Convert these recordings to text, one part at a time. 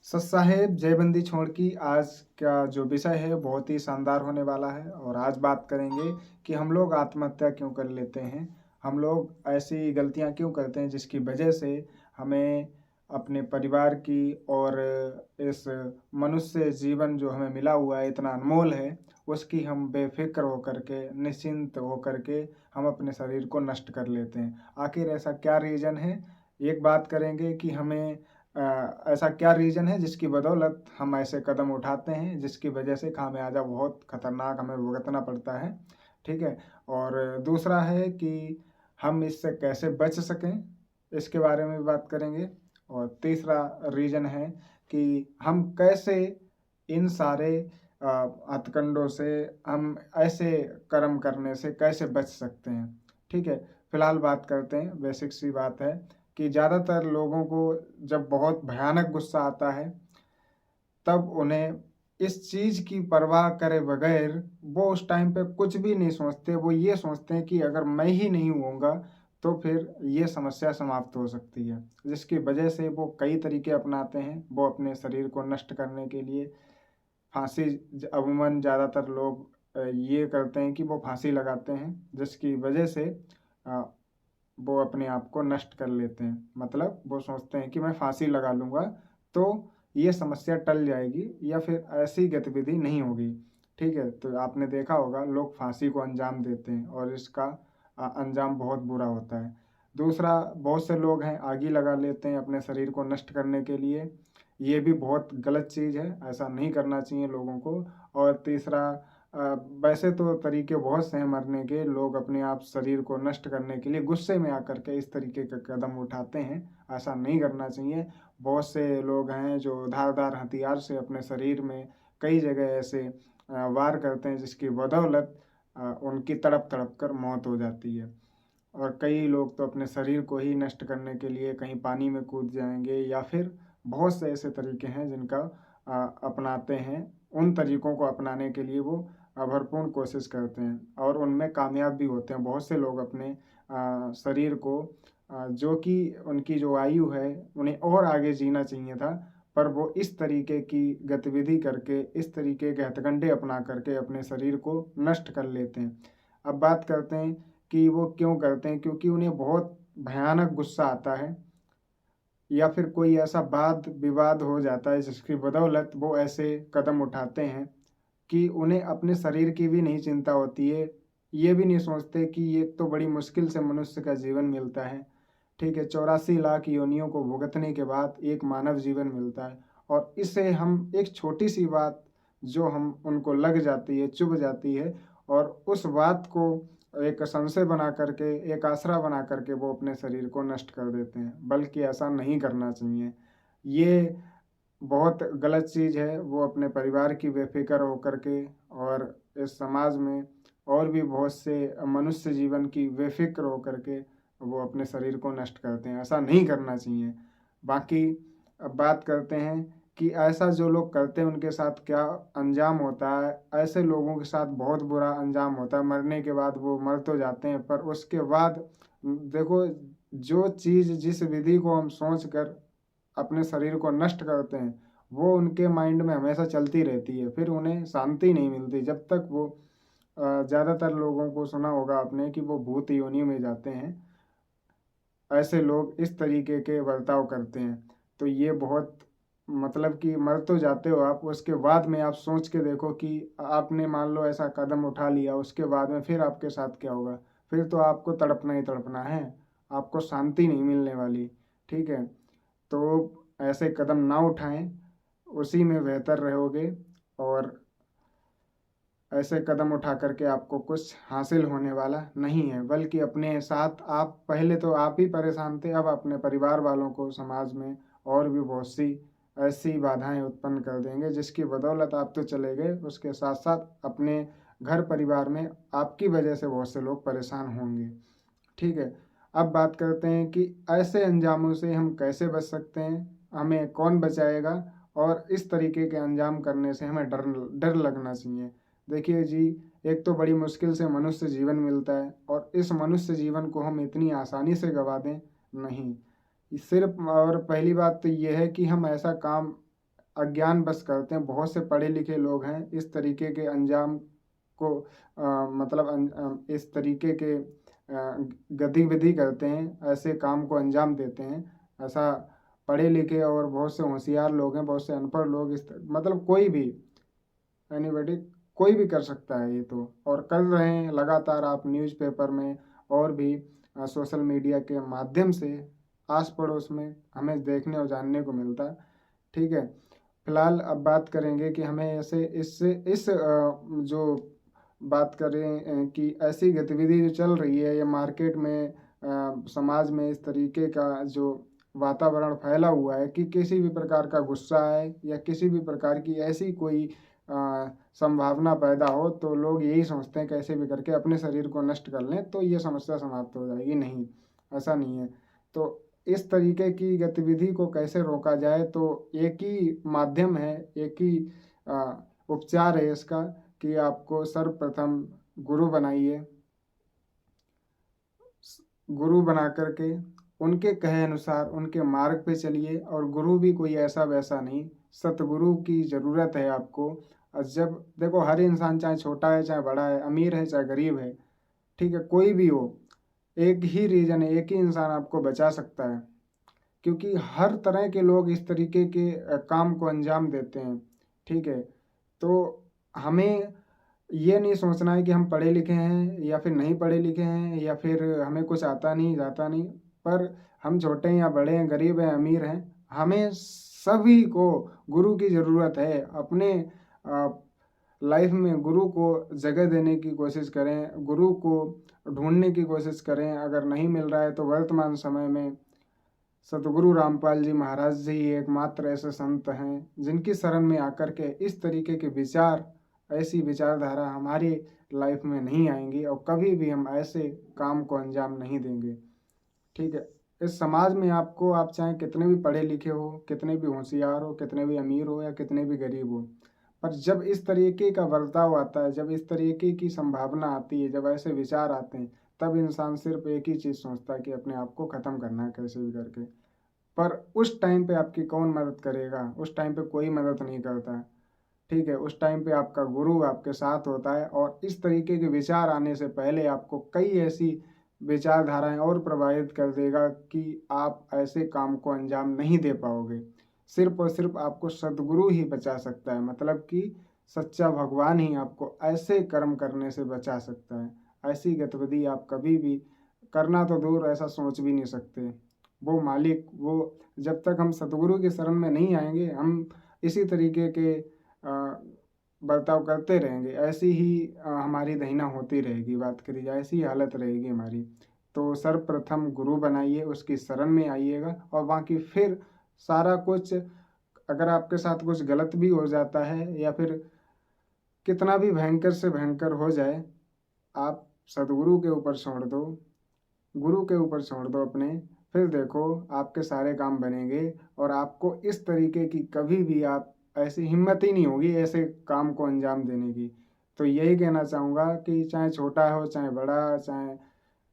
सच साहेब जयबंदी छोड़ की आज का जो विषय है बहुत ही शानदार होने वाला है। और आज बात करेंगे कि हम लोग आत्महत्या क्यों कर लेते हैं। हम लोग ऐसी गलतियां क्यों करते हैं जिसकी वजह से हमें अपने परिवार की और इस मनुष्य जीवन जो हमें मिला हुआ है इतना अनमोल है, उसकी हम बेफिक्र होकर के निश्चिंत होकर के हम अपने शरीर को नष्ट कर लेते हैं। आखिर ऐसा क्या रीज़न है। एक बात करेंगे कि हमें ऐसा क्या रीज़न है जिसकी बदौलत हम ऐसे कदम उठाते हैं जिसकी वजह से खामियाजा बहुत खतरनाक हमें भुगतना पड़ता है। ठीक है। और दूसरा है कि हम इससे कैसे बच सकें, इसके बारे में भी बात करेंगे। और तीसरा रीज़न है कि हम कैसे इन सारे हथकंडों से, हम ऐसे कर्म करने से कैसे बच सकते हैं। ठीक है। फिलहाल बात करते हैं, बेसिक सी बात है कि ज़्यादातर लोगों को जब बहुत भयानक गुस्सा आता है तब उन्हें इस चीज़ की परवाह करे बगैर वो उस टाइम पे कुछ भी नहीं सोचते। वो ये सोचते हैं कि अगर मैं ही नहीं होऊँगा तो फिर ये समस्या समाप्त हो सकती है। जिसकी वजह से वो कई तरीके अपनाते हैं वो अपने शरीर को नष्ट करने के लिए। फांसी अमूमन ज़्यादातर लोग ये करते हैं कि वो फांसी लगाते हैं जिसकी वजह से अ, वो अपने आप को नष्ट कर लेते हैं। मतलब वो सोचते हैं कि मैं फांसी लगा लूँगा तो ये समस्या टल जाएगी या फिर ऐसी गतिविधि नहीं होगी। ठीक है। तो आपने देखा होगा लोग फांसी को अंजाम देते हैं और इसका अंजाम बहुत बुरा होता है। दूसरा, बहुत से लोग हैं आग ही लगा लेते हैं अपने शरीर को नष्ट करने के लिए। ये भी बहुत गलत चीज़ है, ऐसा नहीं करना चाहिए लोगों को। और तीसरा, वैसे तो तरीके बहुत से हैं मरने के। लोग अपने आप शरीर को नष्ट करने के लिए गुस्से में आकर के इस तरीके का कदम उठाते हैं, ऐसा नहीं करना चाहिए। बहुत से लोग हैं जो धारदार हथियार से अपने शरीर में कई जगह ऐसे वार करते हैं जिसकी बदौलत उनकी तड़प तड़प कर मौत हो जाती है। और कई लोग तो अपने शरीर को ही नष्ट करने के लिए कहीं पानी में कूद जाएंगे या फिर बहुत से ऐसे तरीके हैं जिनका अपनाते हैं। उन तरीकों को अपनाने के लिए वो भरपूर कोशिश करते हैं और उनमें कामयाब भी होते हैं। बहुत से लोग अपने शरीर को जो कि उनकी जो आयु है उन्हें और आगे जीना चाहिए था, पर वो इस तरीके की गतिविधि करके, इस तरीके के हथकंडे अपना करके अपने शरीर को नष्ट कर लेते हैं। अब बात करते हैं कि वो क्यों करते हैं। क्योंकि उन्हें बहुत भयानक गुस्सा आता है या फिर कोई ऐसा वाद विवाद हो जाता है जिसकी बदौलत वो ऐसे कदम उठाते हैं कि उन्हें अपने शरीर की भी नहीं चिंता होती है। ये भी नहीं सोचते कि ये तो बड़ी मुश्किल से मनुष्य का जीवन मिलता है। ठीक है। 84 लाख योनियों को भुगतने के बाद एक मानव जीवन मिलता है और इसे हम एक छोटी सी बात जो हम उनको लग जाती है, चुभ जाती है, और उस बात को एक संशय बना करके, एक आसरा बना करके वो अपने शरीर को नष्ट कर देते हैं। बल्कि ऐसा नहीं करना चाहिए। ये बहुत गलत चीज़ है। वो अपने परिवार की बेफ़िक्र होकर के और इस समाज में और भी बहुत से मनुष्य जीवन की बेफ़िक्र होकर के वो अपने शरीर को नष्ट करते हैं। ऐसा नहीं करना चाहिए। बाकी अब बात करते हैं कि ऐसा जो लोग करते हैं उनके साथ क्या अंजाम होता है। ऐसे लोगों के साथ बहुत बुरा अंजाम होता है। मरने के बाद वो मर तो जाते हैं पर उसके बाद देखो, जो चीज़ जिस विधि को हम सोच कर अपने शरीर को नष्ट करते हैं वो उनके माइंड में हमेशा चलती रहती है। फिर उन्हें शांति नहीं मिलती जब तक वो ज़्यादातर लोगों को सुना होगा आपने कि वो भूत योनि में जाते हैं। ऐसे लोग इस तरीके के बर्ताव करते हैं। तो ये बहुत, मतलब कि मर तो जाते हो आप, उसके बाद में आप सोच के देखो कि आपने मान लो ऐसा कदम उठा लिया, उसके बाद में फिर आपके साथ क्या होगा। फिर तो आपको तड़पना ही तड़पना है, आपको शांति नहीं मिलने वाली। ठीक है। तो ऐसे कदम ना उठाएं, उसी में बेहतर रहोगे। और ऐसे कदम उठा करके आपको कुछ हासिल होने वाला नहीं है, बल्कि अपने साथ आप, पहले तो आप ही परेशान थे, अब अपने परिवार वालों को समाज में और भी बहुत सी ऐसी बाधाएं उत्पन्न कर देंगे जिसकी बदौलत आप तो चले गए, उसके साथ साथ अपने घर परिवार में आपकी वजह से बहुत से लोग परेशान होंगे। ठीक है। अब बात करते हैं कि ऐसे अंजामों से हम कैसे बच सकते हैं, हमें कौन बचाएगा और इस तरीके के अंजाम करने से हमें डर डर लगना चाहिए। देखिए जी, एक तो बड़ी मुश्किल से मनुष्य जीवन मिलता है और इस मनुष्य जीवन को हम इतनी आसानी से गवा दें, नहीं। सिर्फ और पहली बात तो ये है कि हम ऐसा काम अज्ञान बस करते हैं। बहुत से पढ़े लिखे लोग हैं इस तरीके के अंजाम को मतलब इस तरीके के गतिविधि करते हैं, ऐसे काम को अंजाम देते हैं। ऐसा पढ़े लिखे और बहुत से होशियार लोग हैं, बहुत से अनपढ़ लोग मतलब कोई भी एनीबॉडी कोई भी कर सकता है ये तो, और कर रहे हैं लगातार। आप न्यूज़पेपर में और भी सोशल मीडिया के माध्यम से आस पड़ोस में हमें देखने और जानने को मिलता है। ठीक है, फिलहाल अब बात करेंगे कि हमें ऐसे इससे इस जो बात करें कि ऐसी गतिविधि जो चल रही है ये मार्केट में, समाज में, इस तरीके का जो वातावरण फैला हुआ है कि किसी भी प्रकार का गुस्सा है या किसी भी प्रकार की ऐसी कोई संभावना पैदा हो तो लोग यही सोचते हैं कैसे भी करके अपने शरीर को नष्ट कर लें तो ये समस्या समाप्त हो जाएगी। नहीं, ऐसा नहीं है। तो इस तरीके की गतिविधि को कैसे रोका जाए, तो एक ही माध्यम है, एक ही उपचार है इसका कि आपको सर्वप्रथम गुरु बनाइए। गुरु बना करके उनके कहे अनुसार उनके मार्ग पे चलिए, और गुरु भी कोई ऐसा वैसा नहीं, सतगुरु की ज़रूरत है आपको। और जब देखो हर इंसान चाहे छोटा है चाहे बड़ा है, अमीर है चाहे गरीब है, ठीक है, कोई भी हो, एक ही रीज़न है, एक ही इंसान आपको बचा सकता है। क्योंकि हर तरह के लोग इस तरीके के काम को अंजाम देते हैं। ठीक है, तो हमें ये नहीं सोचना है कि हम पढ़े लिखे हैं या फिर नहीं पढ़े लिखे हैं या फिर हमें कुछ आता नहीं जाता नहीं, पर हम छोटे हैं या बड़े हैं, गरीब हैं अमीर हैं, हमें सभी को गुरु की ज़रूरत है। अपने लाइफ में गुरु को जगह देने की कोशिश करें, गुरु को ढूंढने की कोशिश करें। अगर नहीं मिल रहा है तो वर्तमान समय में सतगुरु रामपाल जी महाराज जी एकमात्र ऐसे संत हैं जिनकी शरण में आकर के इस तरीके के विचार, ऐसी विचारधारा हमारी लाइफ में नहीं आएंगी और कभी भी हम ऐसे काम को अंजाम नहीं देंगे। ठीक है, इस समाज में आपको, आप चाहे कितने भी पढ़े लिखे हो, कितने भी होशियार हो, कितने भी अमीर हो या कितने भी गरीब हो, पर जब इस तरीके का बर्ताव आता है, जब इस तरीके की संभावना आती है, जब ऐसे विचार आते हैं, तब इंसान सिर्फ एक ही चीज़ सोचता है कि अपने आप को ख़त्म करना है कैसे भी करके। पर उस टाइम पे आपकी कौन मदद करेगा? उस टाइम पे कोई मदद नहीं करता। ठीक है, उस टाइम पे आपका गुरु आपके साथ होता है, और इस तरीके के विचार आने से पहले आपको कई ऐसी विचारधाराएं और प्रभावित कर देगा कि आप ऐसे काम को अंजाम नहीं दे पाओगे। सिर्फ और सिर्फ आपको सदगुरु ही बचा सकता है, मतलब कि सच्चा भगवान ही आपको ऐसे कर्म करने से बचा सकता है। ऐसी गतिविधि आप कभी भी करना तो दूर, ऐसा सोच भी नहीं सकते। वो मालिक, वो जब तक हम सतगुरु की शरण में नहीं आएंगे, हम इसी तरीके के बर्ताव करते रहेंगे, ऐसी ही हमारी दहीना होती रहेगी, बात करी जाए ऐसी हालत रहेगी हमारी। तो सर्वप्रथम गुरु बनाइए, उसकी शरण में आइएगा, और बाकी फिर सारा कुछ, अगर आपके साथ कुछ गलत भी हो जाता है या फिर कितना भी भयंकर से भयंकर हो जाए, आप सदगुरु के ऊपर छोड़ दो, गुरु के ऊपर छोड़ दो अपने। फिर देखो आपके सारे काम बनेंगे, और आपको इस तरीके की कभी भी आप ऐसी हिम्मत ही नहीं होगी ऐसे काम को अंजाम देने की। तो यही कहना चाहूँगा कि चाहे छोटा हो चाहे बड़ा, चाहे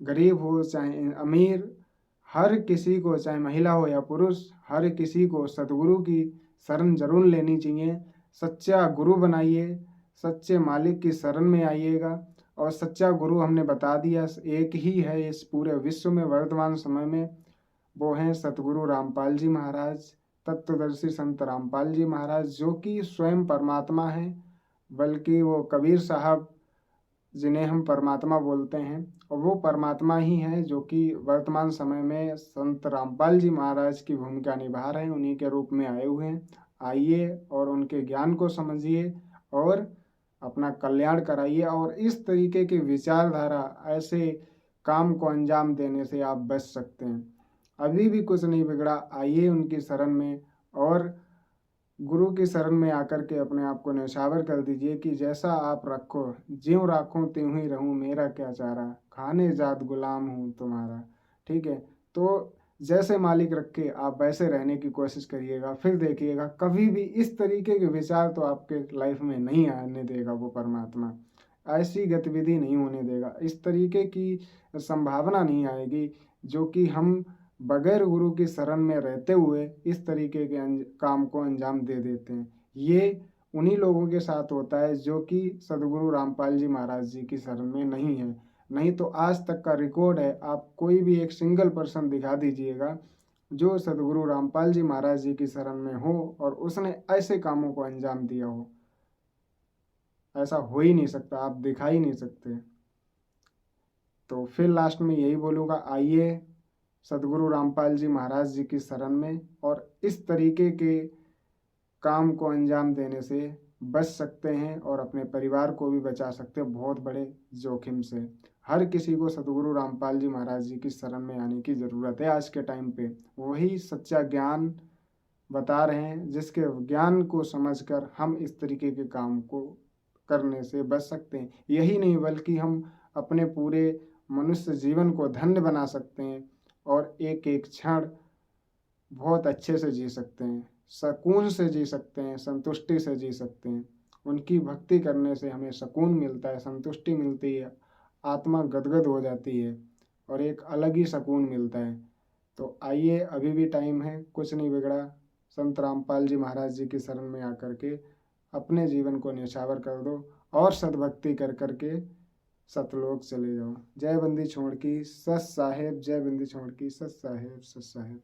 गरीब हो चाहे अमीर, हर किसी को, चाहे महिला हो या पुरुष, हर किसी को सतगुरु की शरण जरूर लेनी चाहिए। सच्चा गुरु बनाइए, सच्चे मालिक की शरण में आइएगा। और सच्चा गुरु हमने बता दिया एक ही है इस पूरे विश्व में वर्तमान समय में, वो हैं सतगुरु रामपाल जी महाराज, तत्वदर्शी संत रामपाल जी महाराज, जो कि स्वयं परमात्मा हैं। बल्कि वो कबीर साहब जिन्हें हम परमात्मा बोलते हैं, और वो परमात्मा ही हैं जो कि वर्तमान समय में संत रामपाल जी महाराज की भूमिका निभा रहे हैं, उन्हीं के रूप में आए हुए हैं। आइए और उनके ज्ञान को समझिए और अपना कल्याण कराइए, और इस तरीके की विचारधारा, ऐसे काम को अंजाम देने से आप बच सकते हैं। अभी भी कुछ नहीं बिगड़ा, आइए उनकी शरण में, और गुरु की शरण में आकर के अपने आप को न्यौछावर कर दीजिए कि जैसा आप रखो, ज्यों राखूं त्यों ही रहूं, मेरा क्या चारा, खाने जात गुलाम हूँ तुम्हारा। ठीक है, तो जैसे मालिक रखे आप वैसे रहने की कोशिश करिएगा, फिर देखिएगा कभी भी इस तरीके के विचार तो आपके लाइफ में नहीं आने देगा वो परमात्मा। ऐसी गतिविधि नहीं होने देगा, इस तरीके की संभावना नहीं आएगी जो कि हम बगैर गुरु की शरण में रहते हुए इस तरीके के काम को अंजाम दे देते हैं। ये उन्हीं लोगों के साथ होता है जो कि सदगुरु रामपाल जी महाराज जी की शरण में नहीं है। नहीं तो आज तक का रिकॉर्ड है, आप कोई भी एक सिंगल पर्सन दिखा दीजिएगा जो सदगुरु रामपाल जी महाराज जी की शरण में हो और उसने ऐसे कामों को अंजाम दिया हो। ऐसा हो ही नहीं सकता, आप दिखा ही नहीं सकते। तो फिर लास्ट में यही बोलूँगा, आइए सदगुरु रामपाल जी महाराज जी की शरण में और इस तरीके के काम को अंजाम देने से बच सकते हैं और अपने परिवार को भी बचा सकते हैं बहुत बड़े जोखिम से। हर किसी को सदगुरु रामपाल जी महाराज जी की शरण में आने की ज़रूरत है आज के टाइम पे। वही सच्चा ज्ञान बता रहे हैं जिसके ज्ञान को समझकर हम इस तरीके के काम को करने से बच सकते हैं। यही नहीं बल्कि हम अपने पूरे मनुष्य जीवन को धन्य बना सकते हैं और एक एक क्षण बहुत अच्छे से जी सकते हैं, सुकून से जी सकते हैं, संतुष्टि से जी सकते हैं। उनकी भक्ति करने से हमें सुकून मिलता है, संतुष्टि मिलती है, आत्मा गदगद हो जाती है और एक अलग ही सुकून मिलता है। तो आइए, अभी भी टाइम है, कुछ नहीं बिगड़ा। संत रामपाल जी महाराज जी की शरण में आकर के अपने जीवन को न्यौछावर कर दो और सद्भक्ति कर करके सतलोक चले जाओ। जय बंदी छोड़ की सत साहेब, जय बंदी छोड़ की सत साहेब, सत साहेब।